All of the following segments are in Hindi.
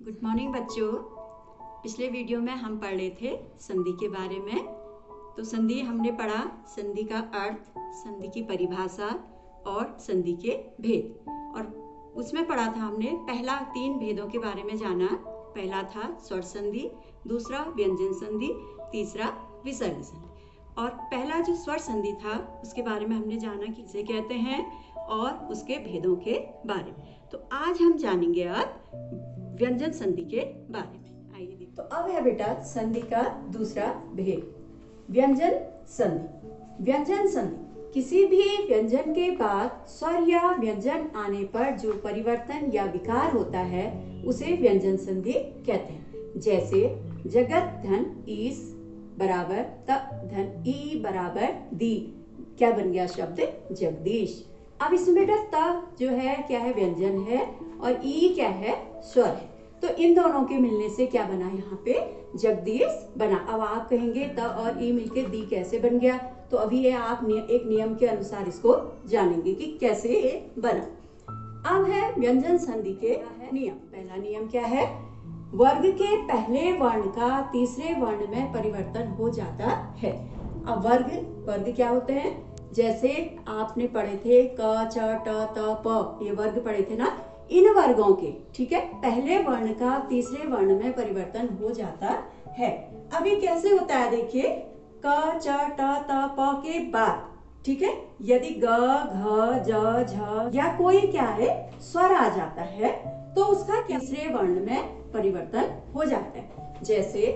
गुड मॉर्निंग बच्चों। पिछले वीडियो में हम पढ़ रहे थे संधि के बारे में। तो संधि हमने पढ़ा, संधि का अर्थ, संधि की परिभाषा और संधि के भेद। और उसमें पढ़ा था हमने पहला 3 भेदों के बारे में जाना। पहला था स्वर संधि, दूसरा व्यंजन संधि, तीसरा विसर्ग संधि। और पहला जो स्वर संधि था उसके बारे में हमने जाना कि किसे कहते हैं और उसके भेदों के बारे में। तो आज हम जानेंगे अब व्यंजन संधि के बारे में। आइए देखिए। तो अब है बेटा संधि का दूसरा भेद, व्यंजन संधि। व्यंजन संधि किसी भी व्यंजन के बाद स्वर या व्यंजन आने पर जो परिवर्तन या विकार होता है उसे व्यंजन संधि कहते हैं। जैसे जगत धन ईस बराबर त धन ई बराबर दी, क्या बन गया शब्द जगदीश। अब इसमें बेटा त जो है क्या है, व्यंजन है, और ई क्या है, स्वर है। तो इन दोनों के मिलने से क्या बना, यहाँ पे जगदीश बना। अब आप कहेंगे त और ई मिलके दी कैसे बन गया, तो अभी ये आप एक नियम के अनुसार इसको जानेंगे कि कैसे ये बना। अब है व्यंजन संधि के नियम। पहला नियम क्या है, वर्ग के पहले वर्ण का तीसरे वर्ण में परिवर्तन हो जाता है। अब वर्ग क्या होते हैं, जैसे आपने पढ़े थे क च ट त प, ये वर्ग पढ़े थे ना। इन वर्गों के, ठीक है, पहले वर्ण का तीसरे वर्ण में परिवर्तन हो जाता है। अभी कैसे होता है देखिए, क च ट त प के बाद, ठीक है, यदि ग घ ज झ या कोई क्या है स्वर आ जाता है तो उसका तीसरे वर्ण में परिवर्तन हो जाता है। जैसे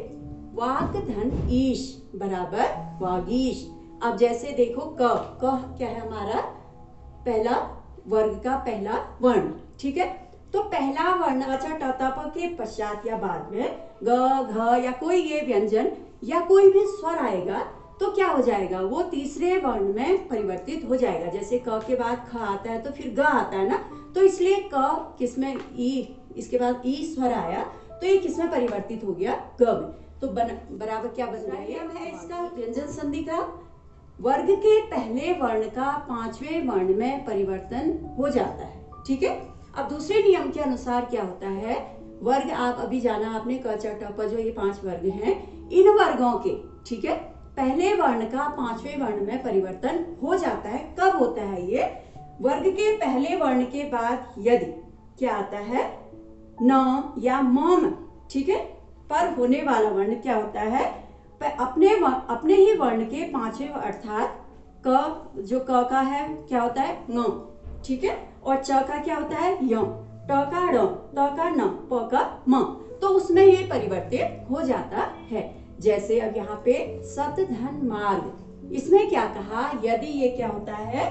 वाक धन ईश बराबर वागीश। अब जैसे देखो क क्या है, हमारा पहला वर्ग का पहला वर्ण, ठीक है। तो पहला वर्ण अच्छा टताप के पश्चात या बाद में ग घ या कोई ये व्यंजन या कोई भी स्वर आएगा तो क्या हो जाएगा, वो तीसरे वर्ण में परिवर्तित हो जाएगा। जैसे क के बाद ख आता है तो फिर ग आता है ना, तो इसलिए क किसमें ई, इसके बाद ई स्वर आया तो ये किसमें परिवर्तित हो गया, ग में। तो बराबर क्या बन गया, ये है इसका व्यंजन संधि का। वर्ग के पहले वर्ण का पांचवें वर्ण में परिवर्तन हो जाता है, ठीक है। अब दूसरे नियम के अनुसार क्या होता है, वर्ग आप अभी जाना आपने क च ट प, जो ये 5 वर्ग हैं, इन वर्गों के, ठीक है, पहले वर्ण का पांचवें वर्ण में परिवर्तन हो जाता है। कब होता है ये, वर्ग के पहले वर्ण के बाद यदि क्या आता है, न या म, ठीक है, पर होने वाला वर्ण क्या होता है, अपने ही वर्ण के पांचवें अर्थात क, जो क का है क्या होता है न, ठीक है, और च का क्या होता है य, ट का ड़, त का न, प का म, तो उसमें ये परिवर्तित हो जाता है। जैसे अब यहाँ पे सत धन मार्ग, इसमें क्या कहा, यदि ये क्या होता है,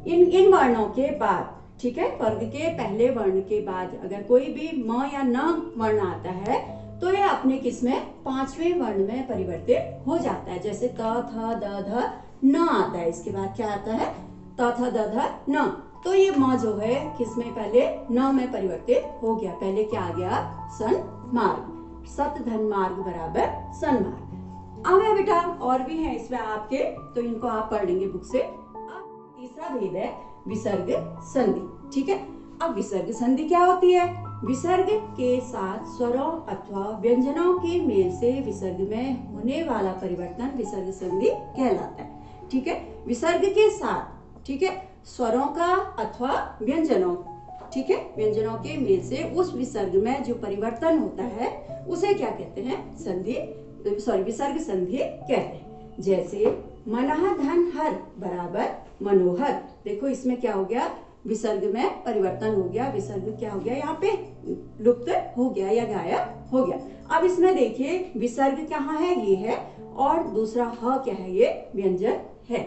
इन वर्णों के बाद, ठीक है, वर्ग के पहले वर्ण के बाद अगर कोई भी म या न वर्ण आता है तो ये अपने किस में, पांचवें वर्ण में परिवर्तित हो जाता है। जैसे त थ द ध न आता है, इसके बाद क्या आता है, त थ द ध न, तो ये म जो है किसमें, पहले न में परिवर्तित हो गया। पहले क्या आ गया, सन मार्ग, सत धन मार्ग बराबर सन मार्ग। अब है बेटा और भी है इसमें आपके, तो इनको आप पढ़ लेंगे बुक से। अब तीसरा भेद है विसर्ग संधि, ठीक है। अब विसर्ग संधि क्या होती है, विसर्ग के साथ स्वरों अथवा व्यंजनों के मेल से विसर्ग में होने वाला परिवर्तन विसर्ग संधि कहलाता है, ठीक है। विसर्ग के साथ, ठीक है, स्वरों का अथवा व्यंजनों, ठीक है, व्यंजनों के मेल से उस विसर्ग में जो परिवर्तन होता है उसे क्या कहते हैं, संधि, सॉरी विसर्ग संधि कहते हैं। जैसे मनः धन हर बराबर मनोहर, देखो इसमें क्या हो गया, विसर्ग में परिवर्तन हो गया, विसर्ग क्या हो गया, यहाँ पे लुप्त हो गया या गायब हो गया। अब इसमें देखिए विसर्ग कहाँ है, ये है, और दूसरा ह क्या है, ये व्यंजन है।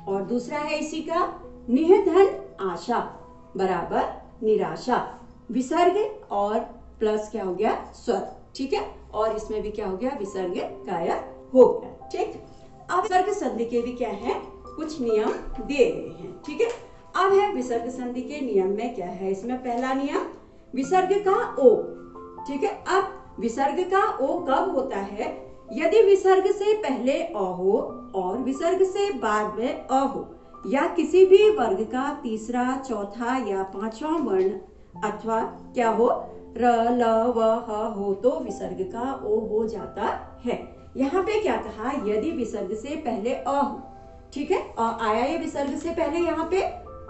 और दूसरा है इसी का निधन आशा बराबर निराशा, विसर्ग और प्लस क्या हो गया, स्वर, ठीक है, और इसमें भी क्या हो गया, विसर्ग गायब हो गया, ठीक। अब विसर्ग संधि के भी क्या है, कुछ नियम दिए गए हैं, ठीक है। अब है विसर्ग संधि के नियम में क्या है, इसमें पहला नियम विसर्ग का ओ, ठीक है। अब विसर्ग का ओ कब होता है, यदि विसर्ग से पहले अ हो और विसर्ग से बाद में अ हो, या किसी भी वर्ग का तीसरा, चौथा या पांचवा वर्ण अथवा क्या हो, र ल व ह हो तो विसर्ग का ओ हो जाता है। यहाँ पे क्या कहा, यदि विसर्ग से पहले अ हो, ठीक है, अ आया ये विसर्ग से पहले, यहाँ पे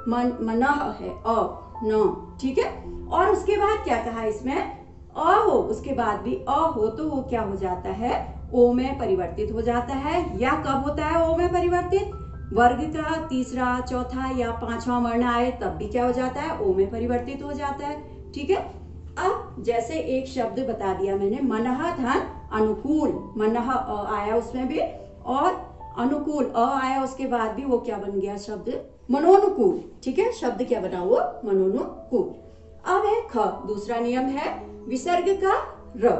मनः है अ न, ठीक है, और उसके बाद क्या कहा इसमें अ हो, उसके बाद भी अ हो तो वो क्या हो जाता है, ओ में परिवर्तित हो जाता है। या कब होता है ओ में परिवर्तित, वर्ग का तीसरा, चौथा या पांचवा वर्ण आए तब भी क्या हो जाता है, ओ में परिवर्तित हो जाता है, ठीक है। अब जैसे एक शब्द बता दिया मैंने, मनः धन अनुकूल, मनः अ आया उसमें भी, और अनुकूल अ आया उसके बाद भी, वो क्या बन गया शब्द मनोनुकूल, ठीक है, शब्द क्या बना वो मनोनुकूल। अब है ख, दूसरा नियम है विसर्ग का र,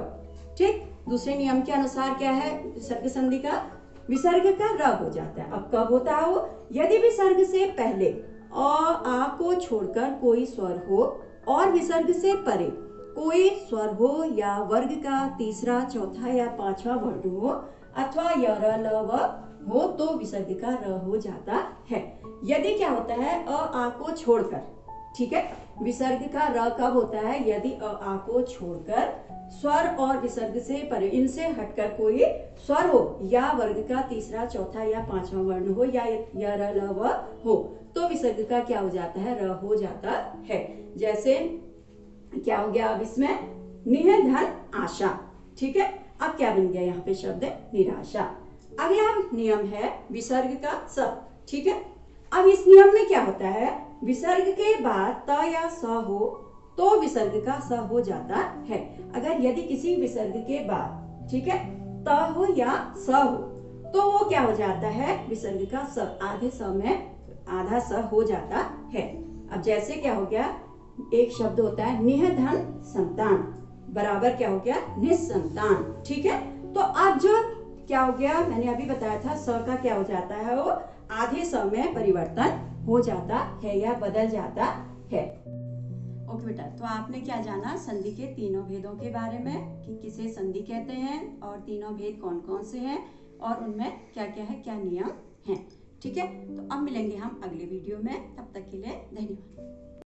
ठीक, दूसरे नियम के अनुसार क्या है, विसर्ग संधि का विसर्ग का र हो जाता है। अब कब होता है वो, यदि विसर्ग से पहले अ आ को छोड़कर कोई स्वर हो और विसर्ग से परे कोई स्वर हो, या वर्ग का तीसरा, चौथा या पांचवा वर्ण हो, अथवा य र ल व हो तो विसर्ग का र हो जाता है। यदि क्या होता है अ आ को छोड़कर, ठीक है, विसर्ग का र कब होता है, यदि अ आ को छोड़कर स्वर और विसर्ग से परे, इनसे हटकर कोई स्वर हो, या वर्ग का तीसरा, चौथा या पांचवा वर्ण हो, या य र ल व हो तो विसर्ग का क्या हो जाता है, र हो जाता है। जैसे क्या हो गया, अब इसमें निह धन आशा, ठीक है, अब क्या बन गया यहाँ पे शब्द निराशा। अगला नियम है विसर्ग का स, ठीक है। अब इस नियम में क्या होता है, विसर्ग के बाद त या स हो तो विसर्ग का स हो जाता है। अगर यदि किसी विसर्ग के बाद, ठीक है, त हो या स हो तो वो क्या हो जाता है, विसर्ग का स, आधे स में आधा स हो जाता है। अब जैसे क्या हो गया, एक शब्द होता है निह धन संतान, बराबर क्या हो गया, निसंतान, ठीक है। तो अब जो क्या हो गया, मैंने अभी बताया था स का क्या हो जाता है, वो आधे स में परिवर्तन हो जाता है या बदल जाता है। ओके बेटा, तो आपने क्या जाना संधि के तीनों भेदों के बारे में, कि किसे संधि कहते हैं और तीनों भेद कौन कौन से हैं और उनमें क्या क्या है, क्या नियम हैं, ठीक है। तो अब मिलेंगे हम अगले वीडियो में, तब तक के लिए धन्यवाद।